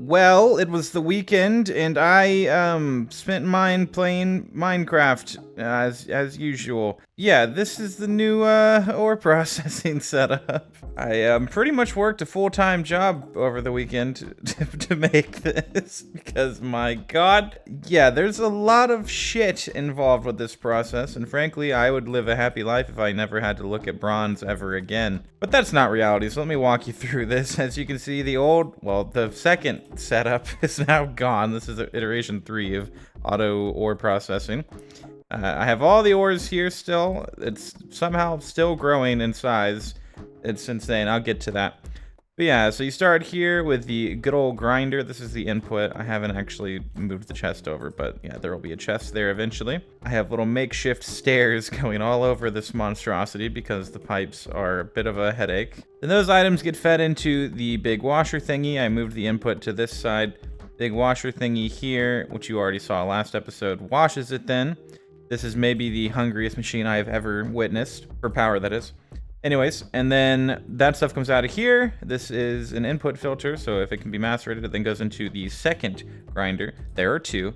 Well, it was the weekend, and I spent mine playing Minecraft as usual. Yeah, this is the new ore processing setup. I pretty much worked a full-time job over the weekend to make this because my god, yeah, there's a lot of shit involved with this process, and frankly, I would live a happy life if I never had to look at bronze ever again. But that's not reality, so let me walk you through this. As you can see, the second setup is now gone. This is iteration 3 of auto ore processing. I have all the ores here still. It's somehow still growing in size. It's insane. I'll get to that. But yeah, so you start here with the good old grinder. This is the input. I haven't actually moved the chest over, but yeah, there will be a chest there eventually. I have little makeshift stairs going all over this monstrosity because the pipes are a bit of a headache. Then those items get fed into the big washer thingy. I moved the input to this side. Big washer thingy here, which you already saw last episode, washes it then. This is maybe the hungriest machine I have ever witnessed, for power that is. Anyways, and then that stuff comes out of here. This is an input filter, so if it can be macerated, it then goes into the second grinder. There are two,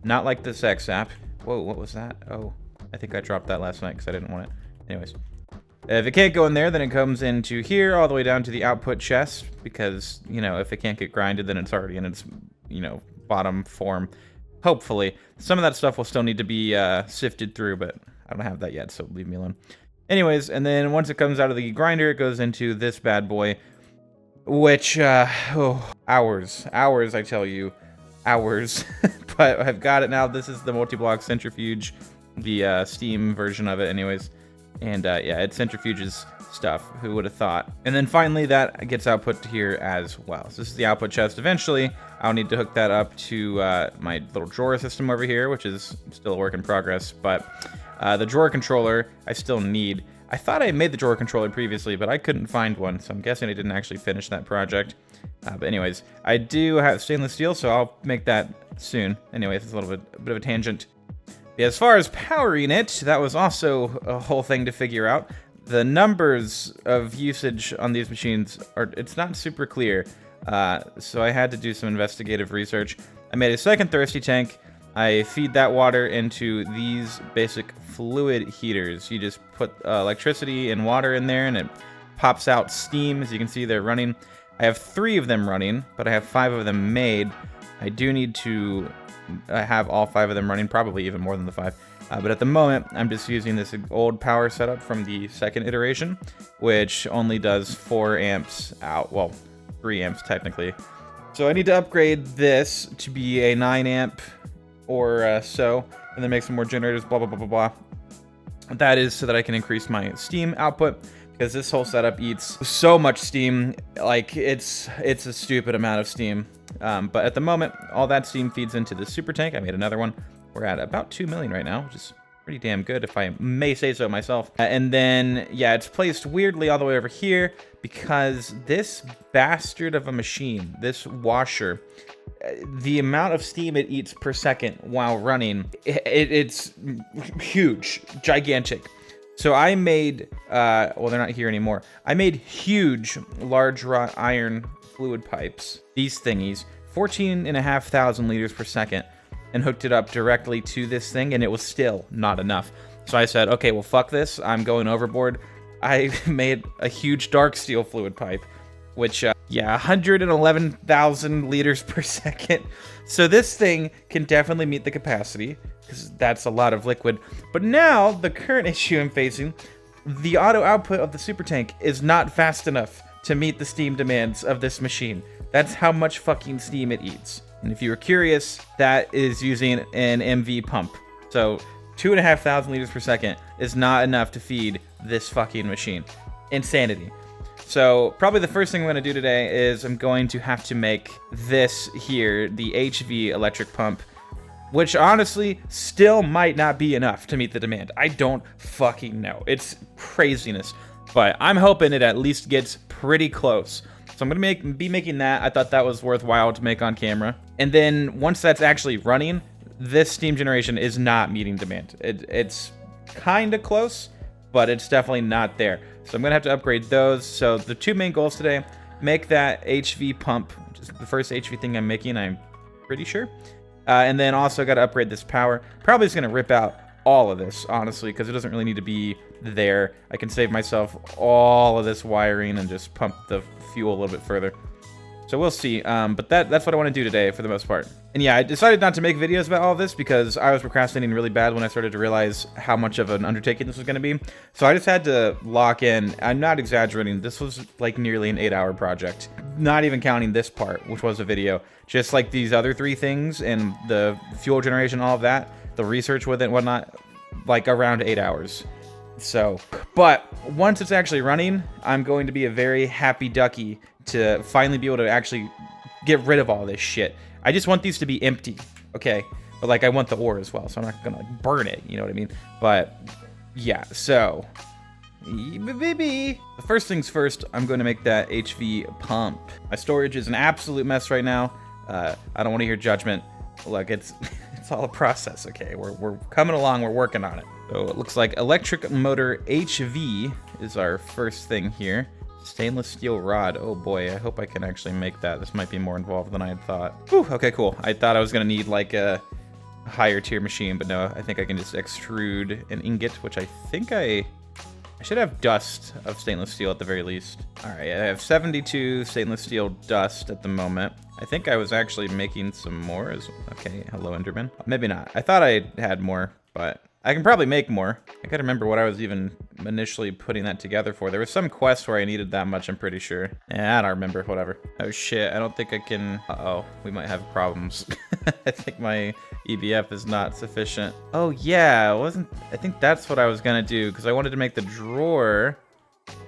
not like this X app. Whoa, what was that? Oh, I think I dropped that last night because I didn't want it. Anyways, if it can't go in there, then it comes into here all the way down to the output chest because, you know, if it can't get grinded, then it's already in its, you know, bottom form. Hopefully. Some of that stuff will still need to be sifted through, but I don't have that yet, so leave me alone. Anyways, and then once it comes out of the grinder, it goes into this bad boy, which, hours, I tell you, hours. But I've got it now. This is the multi-block centrifuge, the Steam version of it anyways. And yeah, it centrifuges stuff. Who would have thought? And then finally, that gets output to here as well. So this is the output chest. Eventually, I'll need to hook that up to my little drawer system over here, which is still a work in progress. But the drawer controller, I still need. I thought I made the drawer controller previously, but I couldn't find one, so I'm guessing I didn't actually finish that project. But anyways, I do have stainless steel, so I'll make that soon. Anyways, it's a bit of a tangent. Yeah, as far as powering it, that was also a whole thing to figure out. The numbers of usage on these machines it's not super clear, so I had to do some investigative research. I made a second thirsty tank. I feed that water into these basic fluid heaters. You just put electricity and water in there and it pops out steam. As you can see, they're running. I have 3 of them running, but I have 5 of them made. I do need to have all 5 of them running, probably even more than the 5. But at the moment, I'm just using this old power setup from the second iteration, which only does 4 amps out. Well, 3 amps technically. So I need to upgrade this to be a 9 amp or so, and then make some more generators, blah, blah, blah, blah, blah. That is so that I can increase my steam output, because this whole setup eats so much steam, like it's a stupid amount of steam. But at the moment, all that steam feeds into the super tank. I made another one. We're at about 2 million right now, which is pretty damn good, if I may say so myself. And then, yeah, it's placed weirdly all the way over here, because this bastard of a machine, this washer, the amount of steam it eats per second while running, it's huge, gigantic. So I made, well, they're not here anymore. I made huge, large wrought iron fluid pipes, these thingies, 14,500 liters per second, and hooked it up directly to this thing, and it was still not enough. So I said, okay, well, fuck this. I'm going overboard. I made a huge dark steel fluid pipe, which, yeah, 111,000 liters per second. So this thing can definitely meet the capacity, because that's a lot of liquid. But now, the current issue I'm facing, the auto output of the super tank is not fast enough to meet the steam demands of this machine. That's how much fucking steam it eats. And if you were curious, that is using an MV pump. So 2,500 liters per second is not enough to feed this fucking machine. Insanity. So probably the first thing I'm going to do today is I'm going to have to make this here, the HV electric pump, which honestly still might not be enough to meet the demand. I don't fucking know. It's craziness. But I'm hoping it at least gets pretty close. So I'm going to be making that. I thought that was worthwhile to make on camera. And then once that's actually running, this steam generation is not meeting demand. It's kind of close, but it's definitely not there. So I'm going to have to upgrade those. So the 2 main goals today, make that HV pump, which is the first HV thing I'm making, I'm pretty sure. And then also got to upgrade this power. Probably just going to rip out all of this, honestly, because it doesn't really need to be there. I can save myself all of this wiring and just pump the fuel a little bit further. So we'll see, but that's what I want to do today for the most part. And yeah, I decided not to make videos about all this because I was procrastinating really bad when I started to realize how much of an undertaking this was going to be. So I just had to lock in. I'm not exaggerating. This was like nearly an 8-hour project. Not even counting this part, which was a video. Just like these other 3 things and the fuel generation, all of that, the research with it and whatnot, like around 8 hours. So, but once it's actually running, I'm going to be a very happy ducky to finally be able to actually get rid of all this shit. I just want these to be empty, okay? But like I want the ore as well, so I'm not gonna like burn it, you know what I mean? But yeah, so baby. The first things first, I'm going to make that HV pump. My storage is an absolute mess right now. I don't want to hear judgment. Look, it's all a process, okay? We're coming along, we're working on it. So it looks like electric motor HV is our first thing here. Stainless steel rod. Oh boy, I hope I can actually make that. This might be more involved than I had thought. Whew, okay, cool. I thought I was gonna need like a higher tier machine, but no, I think I can just extrude an ingot, which I think I should have dust of stainless steel at the very least. All right, I have 72 stainless steel dust at the moment. I think I was actually making some more as okay, hello Enderman. Maybe not. I thought I had more, but I can probably make more. I gotta remember what I was even initially putting that together for. There was some quest where I needed that much, I'm pretty sure. Yeah, I don't remember, whatever. Oh shit, I don't think I can, uh-oh, we might have problems. I think my EBF is not sufficient. Oh yeah, I think that's what I was gonna do, because I wanted to make the drawer,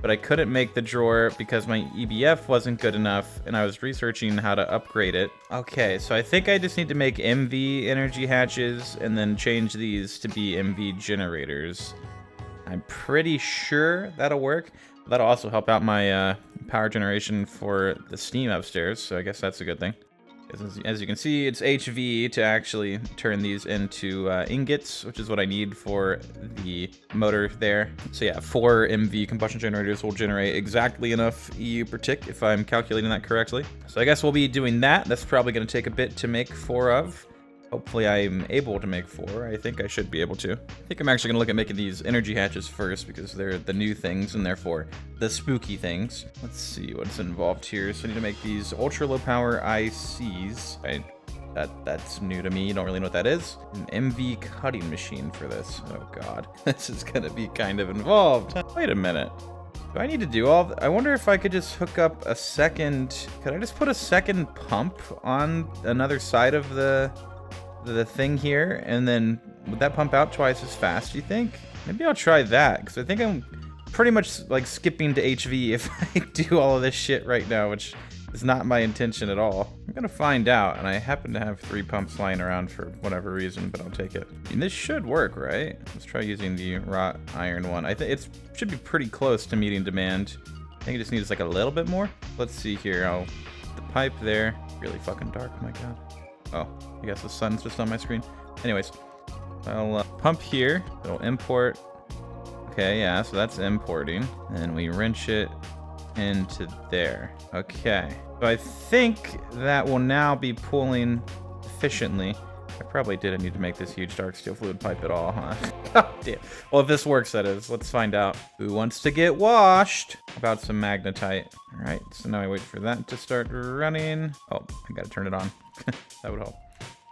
but I couldn't make the drawer because my EBF wasn't good enough, and I was researching how to upgrade it. Okay, so I think I just need to make MV energy hatches, and then change these to be MV generators. I'm pretty sure that'll work. That'll also help out my power generation for the steam upstairs, so I guess that's a good thing. As you can see, it's HV to actually turn these into ingots, which is what I need for the motor there. So yeah, 4 MV combustion generators will generate exactly enough EU per tick, if I'm calculating that correctly. So I guess we'll be doing that. That's probably going to take a bit to make 4 of. Hopefully I'm able to make 4. I think I should be able to. I think I'm actually going to look at making these energy hatches first because they're the new things and therefore the spooky things. Let's see what's involved here. So I need to make these ultra low power ICs. That's new to me. Don't really know what that is. An MV cutting machine for this. Oh god. This is going to be kind of involved. Wait a minute. Do I need to do all I wonder if I could just hook up a second... Could I just put a second pump on another side of the thing here, and then would that pump out twice as fast, do you think? Maybe I'll try that, because I think I'm pretty much like skipping to HV if I do all of this shit right now, which is not my intention at all. I'm gonna find out, and I happen to have 3 pumps lying around for whatever reason, but I'll take it. I mean, this should work, right? Let's try using the wrought iron one. I think it should be pretty close to meeting demand. I think it just needs like a little bit more. Let's see here. Oh, the pipe there. Really fucking dark, my god. Oh, I guess the sun's just on my screen. Anyways, I'll pump here. It'll import. Okay, yeah, so that's importing. And we wrench it into there. Okay. So I think that will now be pulling efficiently. I probably didn't need to make this huge dark steel fluid pipe at all, huh? Oh, damn. Well, if this works, that is. Let's find out. Who wants to get washed? How about some magnetite? All right, so now I wait for that to start running. Oh, I gotta turn it on. That would help.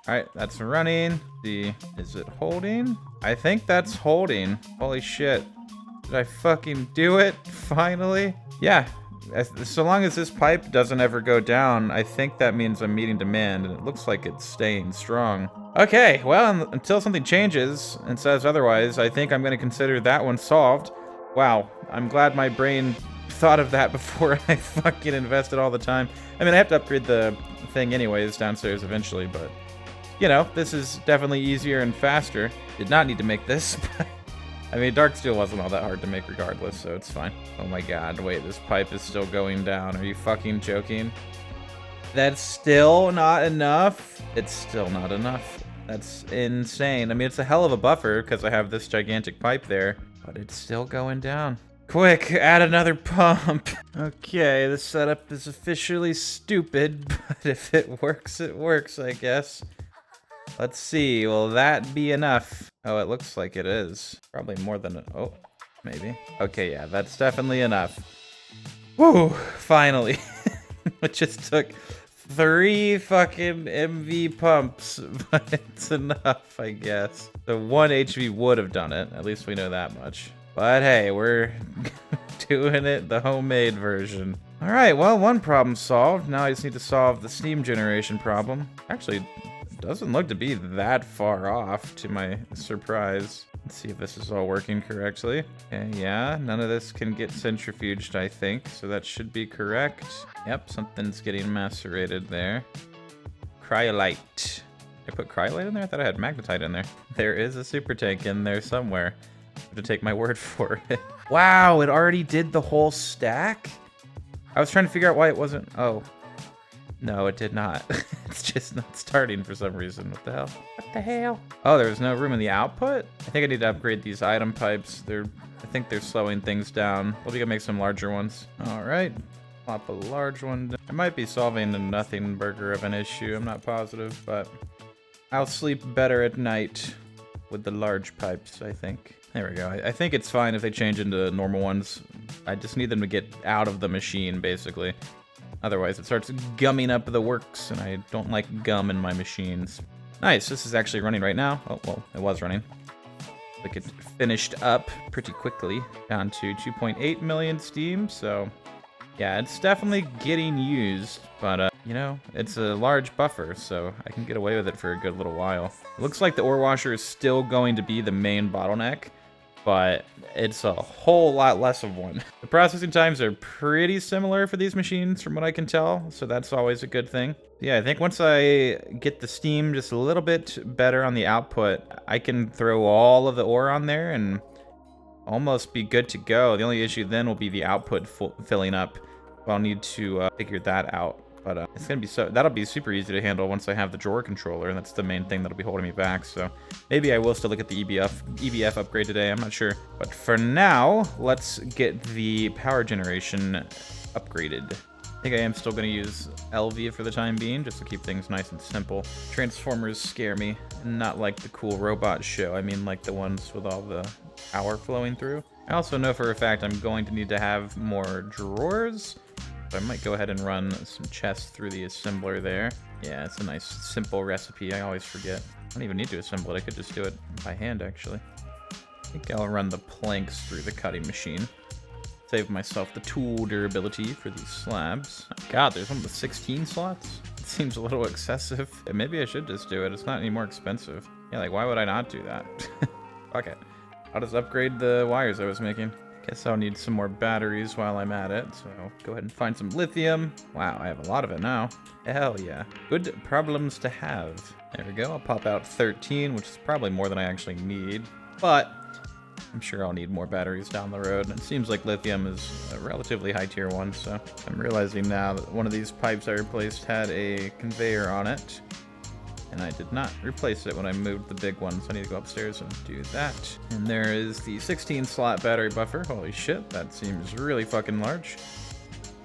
All right, that's running. Is it holding? I think that's holding. Holy shit. Did I fucking do it? Finally? Yeah. So long as this pipe doesn't ever go down, I think that means I'm meeting demand, and it looks like it's staying strong. Okay, well, until something changes and says otherwise, I think I'm going to consider that one solved. Wow, I'm glad my brain thought of that before I fucking invested all the time. I mean, I have to upgrade the thing anyways downstairs eventually, but, you know, this is definitely easier and faster. Did not need to make this, but... I mean, dark steel wasn't all that hard to make regardless, so it's fine. Oh my god, wait, this pipe is still going down. Are you fucking joking? That's still not enough? It's still not enough. That's insane. I mean, it's a hell of a buffer because I have this gigantic pipe there, but it's still going down. Quick, add another pump. Okay, this setup is officially stupid, but if it works, I guess. Let's see, will that be enough? Oh, it looks like it is. Probably more than, oh, maybe. Okay, yeah, that's definitely enough. Woo, finally. It just took 3 fucking MV pumps, but it's enough, I guess. So 1 HV would have done it, at least we know that much. But hey, we're doing it the homemade version. All right, well, one problem solved. Now I just need to solve the steam generation problem. Actually, doesn't look to be that far off, to my surprise. Let's see if this is all working correctly. Okay, yeah, none of this can get centrifuged, I think, so that should be correct. Yep, something's getting macerated there. Cryolite. Did I put cryolite in there? I thought I had magnetite in there. There is a super tank in there somewhere. I have to take my word for it. Wow, it already did the whole stack? I was trying to figure out why it wasn't... Oh. No, it did not. It's just not starting for some reason. What the hell? What the hell? Oh, there's no room in the output? I think I need to upgrade these item pipes. I think they're slowing things down. We'll go make some larger ones. All right. Plop a large one down. I might be solving a nothing burger of an issue. I'm not positive, but I'll sleep better at night with the large pipes, I think. There we go. I think it's fine if they change into normal ones. I just need them to get out of the machine, basically. Otherwise, it starts gumming up the works, and I don't like gum in my machines. Nice, this is actually running right now. Oh, well, it was running. Like it finished up pretty quickly, down to 2.8 million steam, so yeah, it's definitely getting used, but you know, it's a large buffer, so I can get away with it for a good little while. It looks like the ore washer is still going to be the main bottleneck, but it's a whole lot less of one. The processing times are pretty similar for these machines from what I can tell, so that's always a good thing. Yeah, I think once I get the steam just a little bit better on the output, I can throw all of the ore on there and almost be good to go. The only issue then will be the output filling up. I'll need to figure that out. But it's gonna be that'll be super easy to handle once I have the drawer controller, and that's the main thing that'll be holding me back. So maybe I will still look at the EBF upgrade today. I'm not sure. But for now, let's get the power generation upgraded. I think I am still going to use LV for the time being, just to keep things nice and simple. Transformers scare me, not like the cool robot show. I mean like the ones with all the power flowing through. I also know for a fact I'm going to need to have more drawers. So I might go ahead and run some chests through the assembler there. Yeah, it's a nice, simple recipe. I always forget. I don't even need to assemble it. I could just do it by hand, actually. I think I'll run the planks through the cutting machine. Save myself the tool durability for these slabs. Oh, God, there's one with 16 slots? It seems a little excessive. Yeah, maybe I should just do it. It's not any more expensive. Yeah, like, why would I not do that? Fuck it. I'll just upgrade the wires I was making. Guess I'll need some more batteries while I'm at it, so I'll go ahead and find some lithium. Wow, I have a lot of it now. Hell yeah. Good problems to have. There we go, I'll pop out 13, which is probably more than I actually need, but I'm sure I'll need more batteries down the road. And it seems like lithium is a relatively high tier one, so I'm realizing now that one of these pipes I replaced had a conveyor on it. And I did not replace it when I moved the big one, so I need to go upstairs and do that. And there is the 16 slot battery buffer. Holy shit, that seems really fucking large.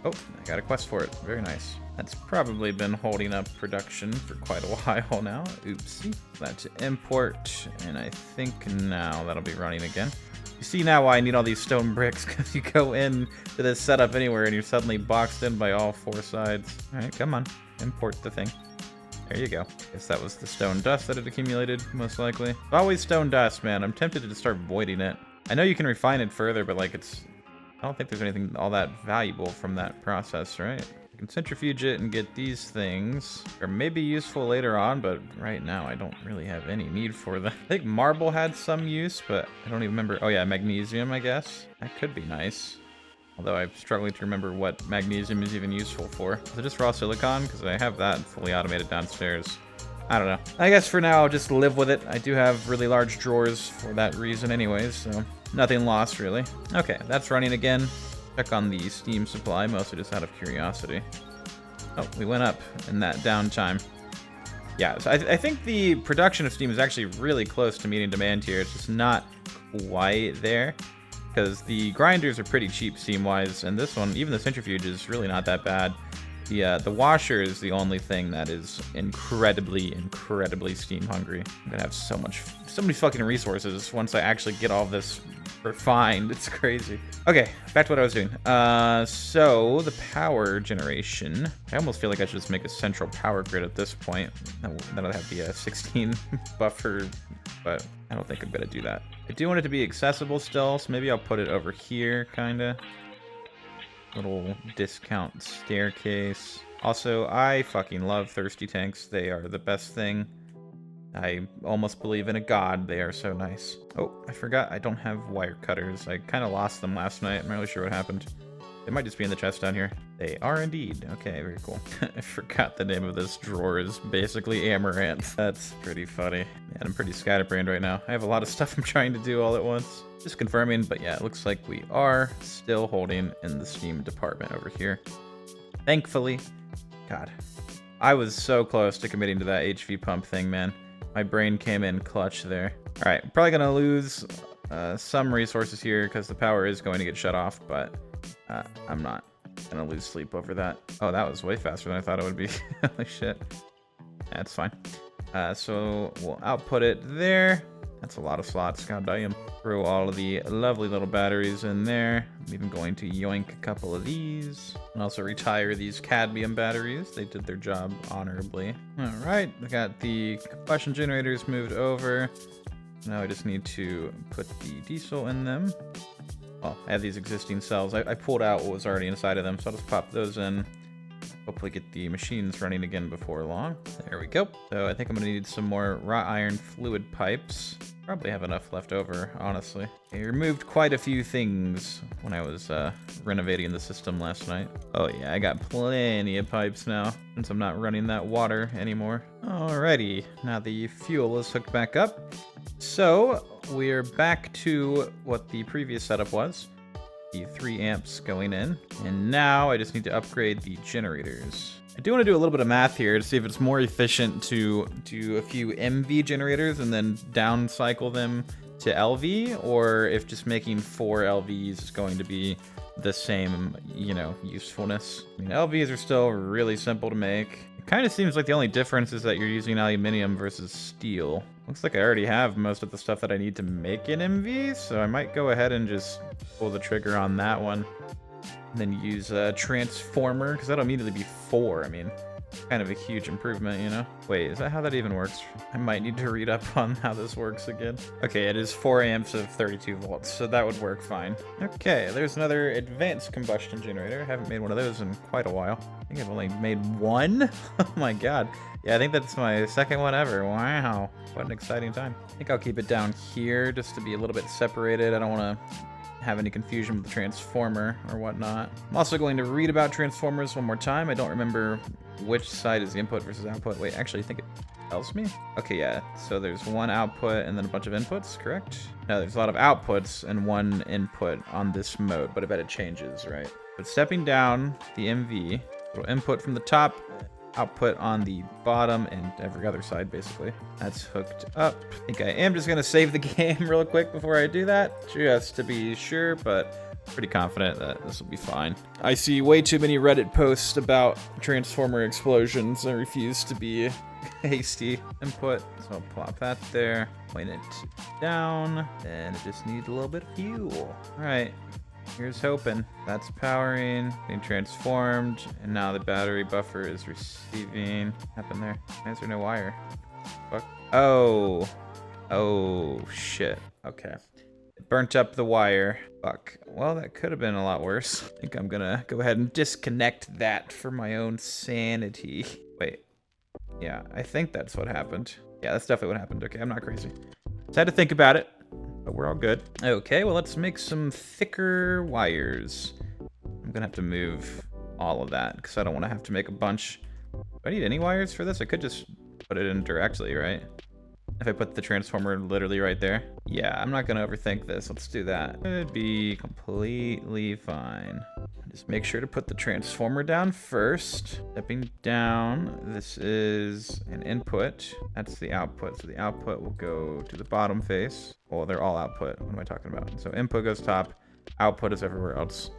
Oh, I got a quest for it. Very nice. That's probably been holding up production for quite a while now. Oopsie. That to import, and I think now that'll be running again. You see now why I need all these stone bricks, because you go in to this setup anywhere and you're suddenly boxed in by all 4 sides. All right, come on, import the thing. There you go. Guess that was the stone dust that had accumulated, most likely. Always stone dust, man. I'm tempted to just start voiding it. I know you can refine it further, but like I don't think there's anything all that valuable from that process, right? I can centrifuge it and get these things. Or maybe useful later on, but right now I don't really have any need for them. I think marble had some use, but I don't even remember. Oh yeah, magnesium, I guess. That could be nice. Although I'm struggling to remember what magnesium is even useful for. Is it just raw silicon? Because I have that fully automated downstairs. I don't know. I guess for now I'll just live with it. I do have really large drawers for that reason anyways, so nothing lost really. Okay, that's running again. Check on the steam supply, mostly just out of curiosity. Oh, we went up in that downtime. Yeah, so I think the production of steam is actually really close to meeting demand here. It's just not quite there. because the grinders are pretty cheap steam-wise, and this one, even the centrifuge, is really not that bad. The washer is the only thing that is incredibly steam hungry. I'm gonna have so many fucking resources once I actually get all this refined. It's crazy. Okay, back to what I was doing. So the power generation. I almost feel like I should just make a central power grid at this point. That'll have the 16 buffer, but I don't think I'm gonna do that. I do want it to be accessible still, so maybe I'll put it over here, kinda. Little discount staircase. Also, I fucking love thirsty tanks. They are the best thing. I almost believe in a god. They are so nice. Oh, I forgot I don't have wire cutters. I kind of lost them last night. I'm not really sure what happened. They might just be in the chest down here. They are indeed. Okay, very cool. I forgot the name of this drawer is basically Amaranth. That's pretty funny. Man, I'm pretty scatterbrained right now. I have a lot of stuff I'm trying to do all at once. Just confirming, but yeah, it looks like we are still holding in the steam department over here. Thankfully. God. I was so close to committing to that HV pump thing, man. My brain came in clutch there. All right, probably gonna lose some resources here because the power is going to get shut off, but I'm not gonna lose sleep over that. Oh, that was way faster than I thought it would be. Holy shit. That's fine. So we'll output it there. That's a lot of slots, god damn. Throw all of the lovely little batteries in there. I'm even going to yoink a couple of these. And also retire these cadmium batteries. They did their job honorably. All right, we got the combustion generators moved over. Now I just need to put the diesel in them. Well, I have these existing cells. I pulled out what was already inside of them, so I'll just pop those in. Hopefully get the machines running again before long. There we go. So I think I'm gonna need some more wrought iron fluid pipes. Probably have enough left over, honestly. I removed quite a few things when I was renovating the system last night. Oh yeah, I got plenty of pipes now, since I'm not running that water anymore. Alrighty, now the fuel is hooked back up. So we're back to what the previous setup was. The 3 amps going in, and now I just need to upgrade the generators. I do want to do a little bit of math here to see if it's more efficient to do a few MV generators and then down cycle them to LV, or if just making 4 LVs is going to be the same, you know, usefulness. I mean, LVs are still really simple to make. It kind of seems like the only difference is that you're using aluminum versus steel. Looks like I already have most of the stuff that I need to make an MV, so I might go ahead and just pull the trigger on that one. And then use a transformer, because that'll immediately be 4. I mean, kind of a huge improvement, you know? Wait, is that how that even works? I might need to read up on how this works again. Okay, it is 4 amps of 32 volts, so that would work fine. Okay, there's another advanced combustion generator. I haven't made one of those in quite a while. I think I've only made one? Oh my god. Yeah, I think that's my second one ever. Wow, what an exciting time. I think I'll keep it down here just to be a little bit separated. I don't want to have any confusion with the transformer or whatnot. I'm also going to read about transformers one more time. I don't remember which side is the input versus output. Wait, actually, I think it tells me. Okay, yeah, so there's one output and then a bunch of inputs, correct? No, there's a lot of outputs and one input on this mode, but I bet it changes, right? But stepping down the MV, little input from the top, output on the bottom and every other side, basically. That's hooked up. I think I am just gonna save the game real quick before I do that, just to be sure, but pretty confident that this will be fine. I see way too many Reddit posts about transformer explosions. I refuse to be hasty. Input, so I'll plop that there, point it down, and it just needs a little bit of fuel. All right. Here's hoping. That's powering, being transformed, and now the battery buffer is receiving. What happened there? Why is there no wire? Fuck. Oh. Oh, shit. Okay. It burnt up the wire. Fuck. Well, that could have been a lot worse. I think I'm gonna go ahead and disconnect that for my own sanity. Wait. Yeah, I think that's what happened. Yeah, that's definitely what happened. Okay, I'm not crazy. Just had to think about it. But we're all good. Okay, well, let's make some thicker wires. I'm gonna have to move all of that because I don't want to have to make a bunch. Do I need any wires for this? I could just put it in directly, right? If I put the transformer literally right there. Yeah, I'm not gonna overthink this. Let's do that. It'd be completely fine. Just make sure to put the transformer down first. Stepping down, this is an input. That's the output. So the output will go to the bottom face. Well, they're all output. What am I talking about? So input goes top, output is everywhere else,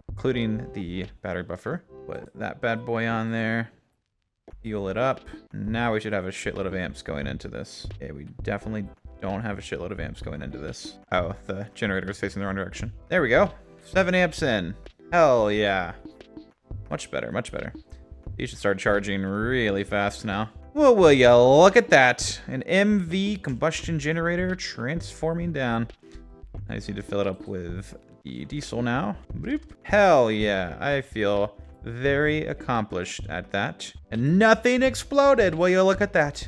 including the battery buffer. Put that bad boy on there. Fuel it up. Now we should have a shitload of amps going into this. Okay, we definitely don't have a shitload of amps going into this. Oh, the generator is facing the wrong direction. There we go. 7 amps in. Hell yeah. Much better, much better. You should start charging really fast now. Well, will you look at that? An MV combustion generator transforming down. I just need to fill it up with the diesel now. Boop. Hell yeah, I feel very accomplished at that. And nothing exploded. Will you look at that?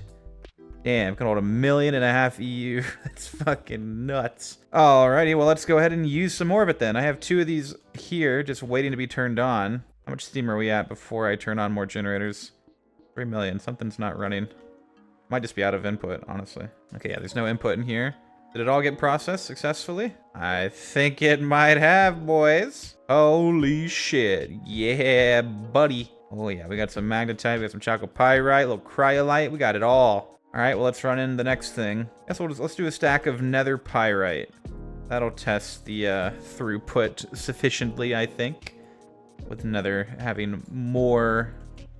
Damn, can hold 1.5 million EU. That's fucking nuts. Alrighty, well, let's go ahead and use some more of it then. I have 2 of these here just waiting to be turned on. How much steam are we at before I turn on more generators? 3 million. Something's not running. Might just be out of input, honestly. Okay, yeah, there's no input in here. Did it all get processed successfully? I think it might have, boys. Holy shit. Yeah, buddy. Oh, yeah, we got some magnetite, we got some chalcopyrite, a little cryolite. We got it all. All right, well, let's run in the next thing. Guess let's do a stack of nether pyrite. That'll test the throughput sufficiently, I think. With nether having more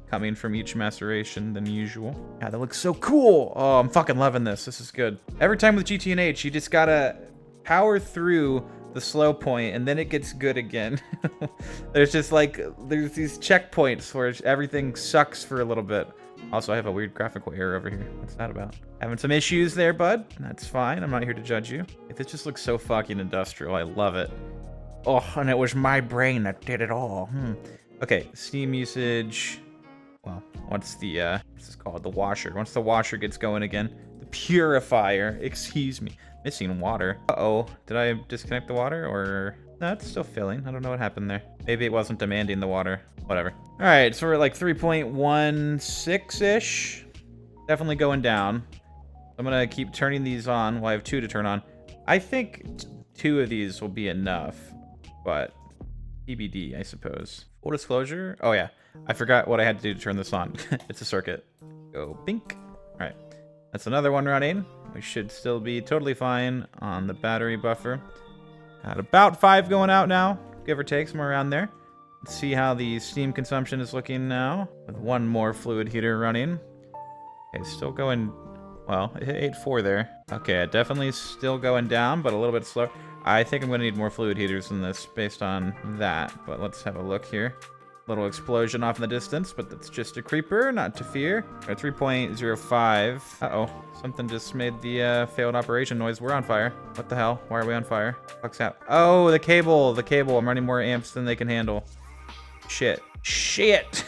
coming from each maceration than usual. Yeah, that looks so cool. Oh, I'm fucking loving this. This is good. Every time with GT&H, you just gotta power through the slow point and then it gets good again. There's just like, there's these checkpoints where everything sucks for a little bit. Also, I have a weird graphical error over here. What's that about? Having some issues there, bud? That's fine. I'm not here to judge you. This just looks so fucking industrial. I love it. Oh, and it was my brain that did it all. Okay, steam usage. Well, once the, what's this called? The washer. Once the washer gets going again. The purifier, excuse me. Missing water. Uh-oh, did I disconnect the water or? No, it's still filling. I don't know what happened there. Maybe it wasn't demanding the water. Whatever. All right, so we're at like 3.16-ish. Definitely going down. I'm gonna keep turning these on. Well, I have 2 to turn on. I think 2 of these will be enough, but TBD, I suppose. Full disclosure. Oh yeah, I forgot what I had to do to turn this on. It's a circuit. Go bink. All right, that's another one running. We should still be totally fine on the battery buffer. At about 5 going out now, give or take, somewhere around there. Let's see how the steam consumption is looking now. With 1 more fluid heater running. Okay, still going, well, it hit 8.4 there. Okay, definitely still going down, but a little bit slower. I think I'm gonna need more fluid heaters than this based on that, but let's have a look here. Little explosion off in the distance, but that's just a creeper, not to fear. At 3.05. Uh-oh, something just made the failed operation noise. We're on fire. What the hell? Why are we on fire? Fuck's that? Oh, the cable, the cable. I'm running more amps than they can handle. Shit. Shit.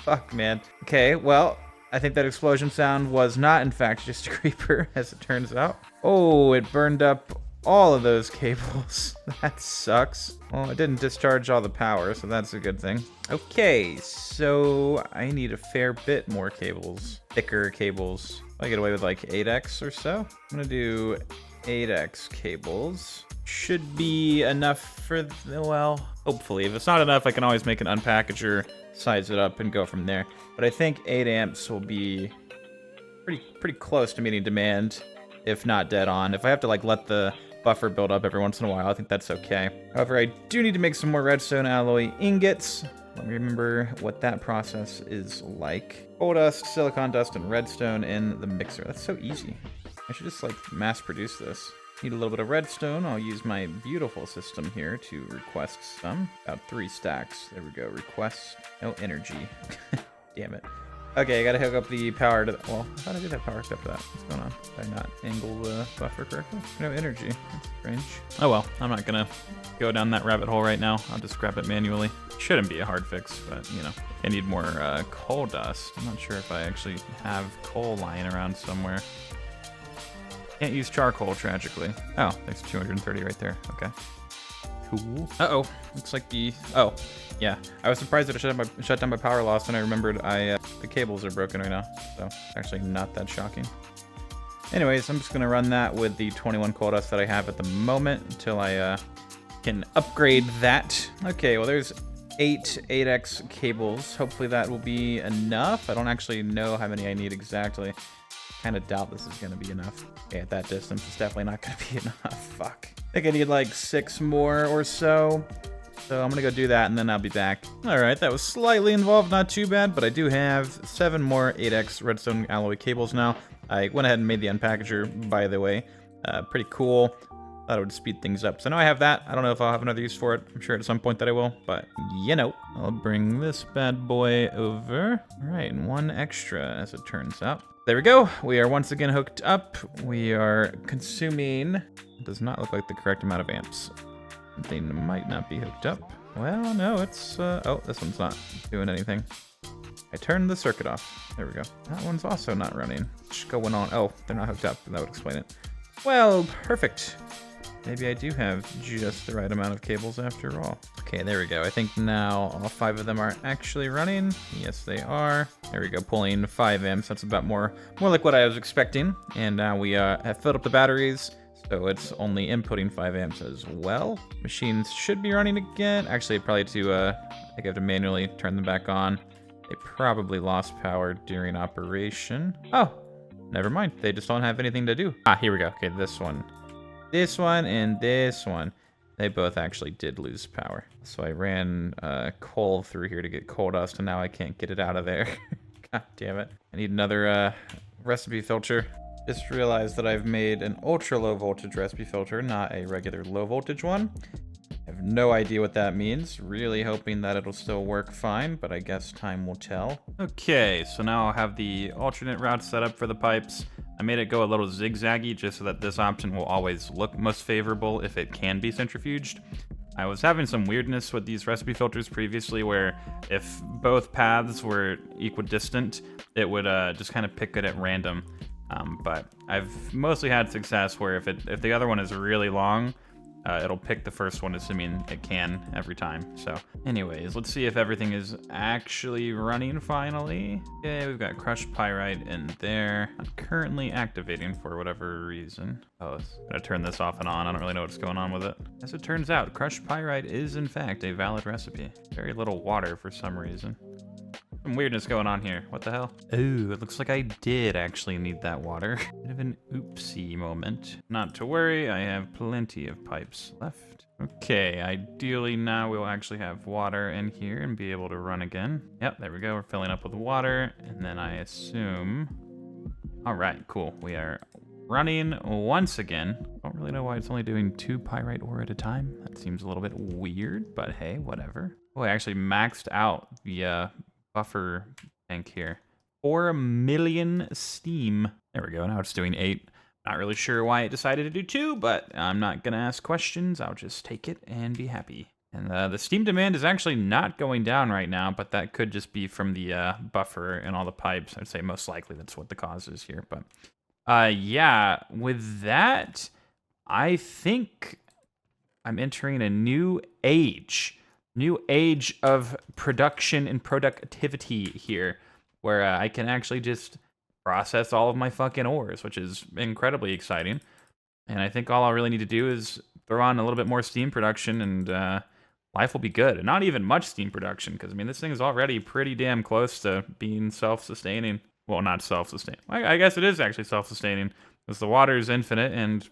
Fuck, man. Okay, well, I think that explosion sound was not, in fact, just a creeper, as it turns out. Oh, it burned up all of those cables. That sucks. Well, it didn't discharge all the power, so that's a good thing. Okay, so I need a fair bit more cables. Thicker cables. I get away with like 8x or so. I'm gonna do 8x cables. Should be enough for, well, hopefully. If it's not enough, I can always make an unpackager, size it up, and go from there. But I think 8 amps will be pretty close to meeting demand, if not dead on. If I have to like let the buffer build up every once in a while, I think that's okay. However, I do need to make some more redstone alloy ingots. Let me remember what that process is like. Coal dust, silicon dust, and redstone in the mixer. That's so easy. I should just like mass produce this. Need a little bit of redstone. I'll use my beautiful system here to request some. About 3 stacks. There we go. Request. No energy. Damn it. Okay, I gotta hook up the power to well, how did I do that power hooked up to that? What's going on? Did I not angle the buffer correctly? No energy. That's strange. Oh well, I'm not gonna go down that rabbit hole right now. I'll just grab it manually. Shouldn't be a hard fix, but you know. I need more coal dust. I'm not sure if I actually have coal lying around somewhere. Can't use charcoal, tragically. Oh, there's 230 right there. Okay. Cool. Uh-oh. Looks like the... Oh, yeah. I was surprised that it shut down my power loss, and I remembered the cables are broken right now. So, actually not that shocking. Anyways, I'm just going to run that with the 21 coal dust that I have at the moment until I can upgrade that. Okay, well, there's 8x cables. Hopefully that will be enough. I don't actually know how many I need exactly. Kind of doubt this is going to be enough. Okay, at that distance, it's definitely not going to be enough. Fuck. I think I need like 6 more or so. So I'm gonna go do that and then I'll be back. All right, that was slightly involved, not too bad, but I do have 7 more 8X redstone alloy cables now. I went ahead and made the unpackager, by the way. Pretty cool. Thought it would speed things up. So now I have that. I don't know if I'll have another use for it. I'm sure at some point that I will, but you know. I'll bring this bad boy over. All right, and 1 extra as it turns out. There we go. We are once again hooked up. We are consuming, it does not look like the correct amount of amps. They might not be hooked up. Well, no, it's, oh, this one's not doing anything. I turned the circuit off. There we go. That one's also not running. What's going on? Oh, they're not hooked up. That would explain it. Well, perfect. Maybe I do have just the right amount of cables after all. Okay, there we go. I think now all 5 of them are actually running. Yes, they are. There we go, pulling 5 amps. That's about more like what I was expecting. And now we have filled up the batteries. So it's only inputting 5 amps as well. Machines should be running again. Actually, probably I think I have to manually turn them back on. They probably lost power during operation. Oh, never mind. They just don't have anything to do. Ah, here we go. Okay, this one. This one and this one. They both actually did lose power. So I ran coal through here to get coal dust, and now I can't get it out of there. God damn it. I need another recipe filter. Just realized that I've made an ultra low voltage recipe filter, not a regular low voltage one. I have no idea what that means. Really hoping that it'll still work fine, but I guess time will tell. Okay, so now I'll have the alternate route set up for the pipes. I made it go a little zigzaggy just so that this option will always look most favorable if it can be centrifuged. I was having some weirdness with these recipe filters previously where if both paths were equidistant, it would just kind of pick it at random. But I've mostly had success where if the other one is really long, it'll pick the first one, assuming it can every time. So anyways, let's see if everything is actually running finally. Okay, we've got crushed pyrite in there. Not currently activating for whatever reason. Oh, I'm gonna turn this off and on. I don't really know what's going on with it. As it turns out, crushed pyrite is in fact a valid recipe. Very little water for some reason. Some weirdness going on here. What the hell? Ooh, it looks like I did actually need that water. Bit of an oopsie moment. Not to worry, I have plenty of pipes left. Okay, ideally now we'll actually have water in here and be able to run again. Yep, there we go. We're filling up with water. And then I assume... All right, cool. We are running once again. Don't really know why it's only doing 2 pyrite ore at a time. That seems a little bit weird, but hey, whatever. Oh, I actually maxed out the... buffer tank here. 4 million steam. There we go. Now it's doing 8. Not really sure why it decided to do 2, but I'm not gonna ask questions. I'll just take it and be happy. And the steam demand is actually not going down right now, but that could just be from the buffer and all the pipes. I'd say most likely that's what the cause is here. But yeah, with that, I think I'm entering a new age. New age of production and productivity here, where I can actually just process all of my fucking ores, which is incredibly exciting. And I think all I really need to do is throw on a little bit more steam production and life will be good. And not even much steam production, because I mean, this thing is already pretty damn close to being self-sustaining. Well, not self-sustaining. I guess it is actually self-sustaining, because the water is infinite and,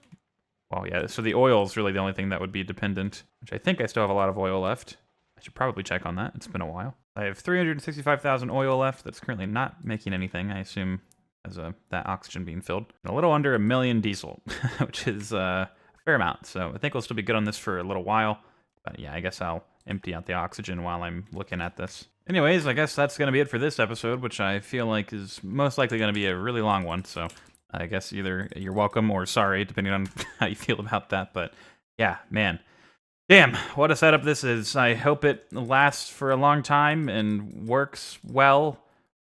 well, yeah, so the oil is really the only thing that would be dependent, which I think I still have a lot of oil left. I should probably check on that. It's been a while. I have 365,000 oil left. That's currently not making anything, I assume, as that oxygen being filled. And a little under 1 million diesel, which is a fair amount. So I think we'll still be good on this for a little while. But yeah, I guess I'll empty out the oxygen while I'm looking at this. Anyways, I guess that's going to be it for this episode, which I feel like is most likely going to be a really long one. So I guess either you're welcome or sorry, depending on how you feel about that. But yeah, man. Damn, what a setup this is. I hope it lasts for a long time and works well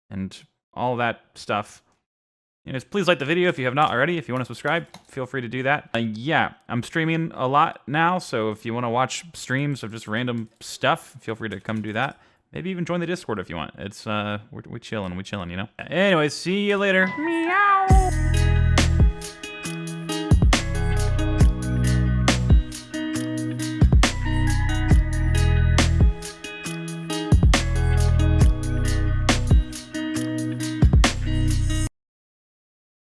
and all that stuff. Anyways, please like the video if you have not already. If you want to subscribe, feel free to do that. Yeah, I'm streaming a lot now, so if you want to watch streams of just random stuff, feel free to come do that. Maybe even join the Discord if you want. It's, we chilling, you know? Anyways, see you later. Meow.